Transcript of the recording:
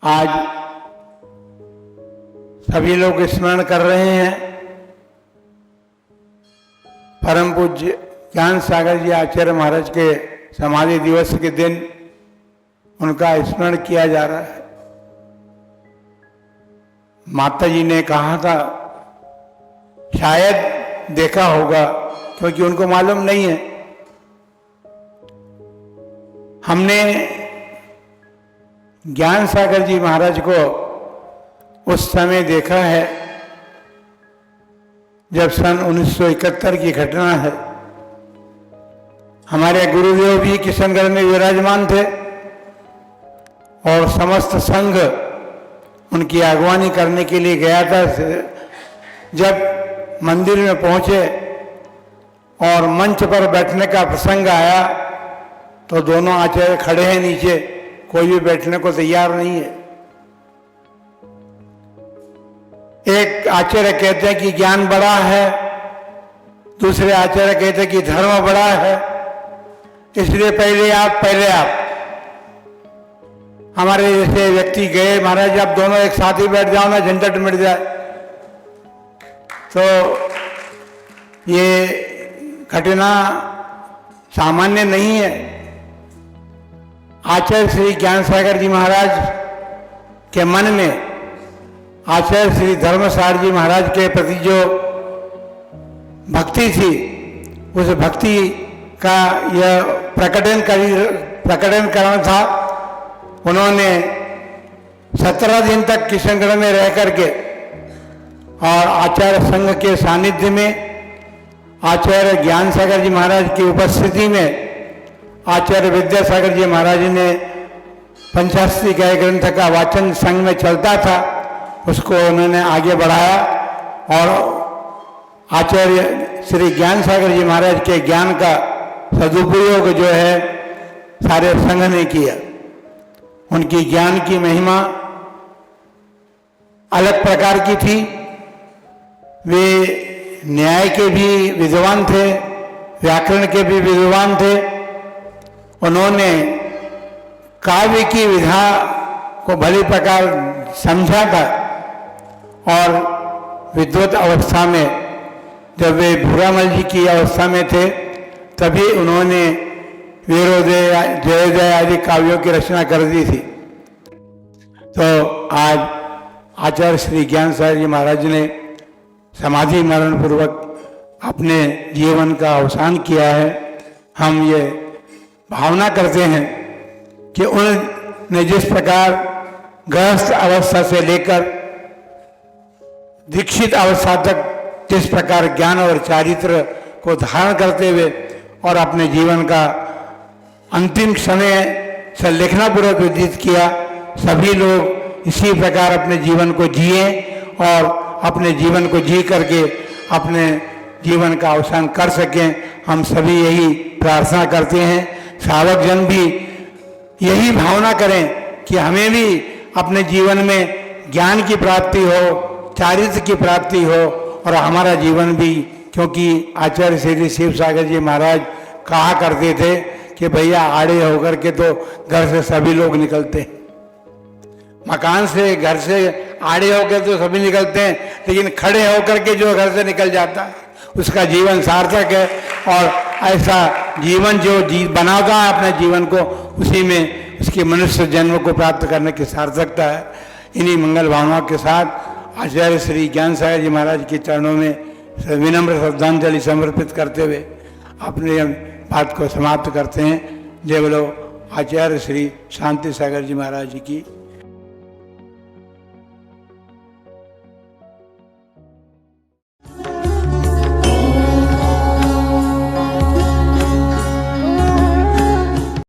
आज सभी लोग स्मरण कर रहे हैं परम पूज्य ज्ञान सागर जी आचार्य महाराज के समाधि दिवस के दिन उनका स्मरण किया जा रहा है। माता जी ने कहा था, शायद देखा होगा क्योंकि उनको मालूम नहीं है। हमने ज्ञान सागर जी महाराज को उस समय देखा है जब सन 1971 की घटना है। हमारे गुरुदेव भी किशनगढ़ में विराजमान थे और समस्त संघ उनकी अगवानी करने के लिए गया था। जब मंदिर में पहुंचे और मंच पर बैठने का प्रसंग आया तो दोनों आचार्य खड़े हैं नीचे, कोई भी बैठने को तैयार नहीं है। एक आचार्य कहते हैं कि ज्ञान बड़ा है, दूसरे आचार्य कहते हैं कि धर्म बड़ा है, इसलिए पहले आप। हमारे जैसे व्यक्ति गए, महाराज आप दोनों एक साथ ही बैठ जाओ ना, झंझट मिट जाए। तो ये घटना सामान्य नहीं है। आचार्य श्री ज्ञान सागर जी महाराज के मन में आचार्य श्री धर्मसार जी महाराज के प्रति जो भक्ति थी, उस भक्ति का यह प्रकटन था। उन्होंने 17 दिन तक किशनगढ़ में रह करके और आचार्य संघ के सानिध्य में आचार्य ज्ञान सागर जी महाराज की उपस्थिति में आचार्य विद्यासागर जी महाराज ने पंचाशरी गाय ग्रंथ का वाचन संघ में चलता था, उसको उन्होंने आगे बढ़ाया और आचार्य श्री ज्ञान सागर जी महाराज के ज्ञान का सदुपयोग जो है सारे संघ ने किया। उनकी ज्ञान की महिमा अलग प्रकार की थी। वे न्याय के भी विद्वान थे, व्याकरण के भी विद्वान थे। उन्होंने काव्य की विधा को भली प्रकार समझा था और विद्वत अवस्था में जब वे भूरामल जी की अवस्था में थे तभी उन्होंने वीरोदय, जयोदय आदि काव्यों की रचना कर दी थी। तो आज आचार्य श्री ज्ञान सागर जी महाराज ने समाधि मरण पूर्वक अपने जीवन का अवसान किया है। हम ये भावना करते हैं कि उन्होंने जिस प्रकार गृहस्थ अवस्था से लेकर दीक्षित अवस्था तक जिस प्रकार ज्ञान और चारित्र को धारण करते हुए और अपने जीवन का अंतिम समय से लेखनापूर्वक व्यतीत किया, सभी लोग इसी प्रकार अपने जीवन को जिए और अपने जीवन को जी करके अपने जीवन का अवसान कर सकें। हम सभी यही प्रार्थना करते हैं। साधक जन भी यही भावना करें कि हमें भी अपने जीवन में ज्ञान की प्राप्ति हो, चारित्र की प्राप्ति हो और हमारा जीवन भी, क्योंकि आचार्य श्री शिव सागर जी महाराज कहा करते थे कि भैया आड़े होकर के तो घर से सभी लोग निकलते हैं, मकान से घर से आड़े होकर तो सभी निकलते हैं, लेकिन खड़े होकर के जो घर से निकल जाता है उसका जीवन सार्थक है। और ऐसा जीवन जो बनाता है अपने जीवन को, उसी में उसके मनुष्य जन्म को प्राप्त करने की सार्थकता है। इन्हीं मंगल भावनाओं के साथ आचार्य श्री ज्ञान सागर जी महाराज के चरणों में विनम्र श्रद्धांजलि समर्पित करते हुए अपने बात को समाप्त करते हैं। जय बोलो आचार्य श्री शांति सागर जी महाराज जी की।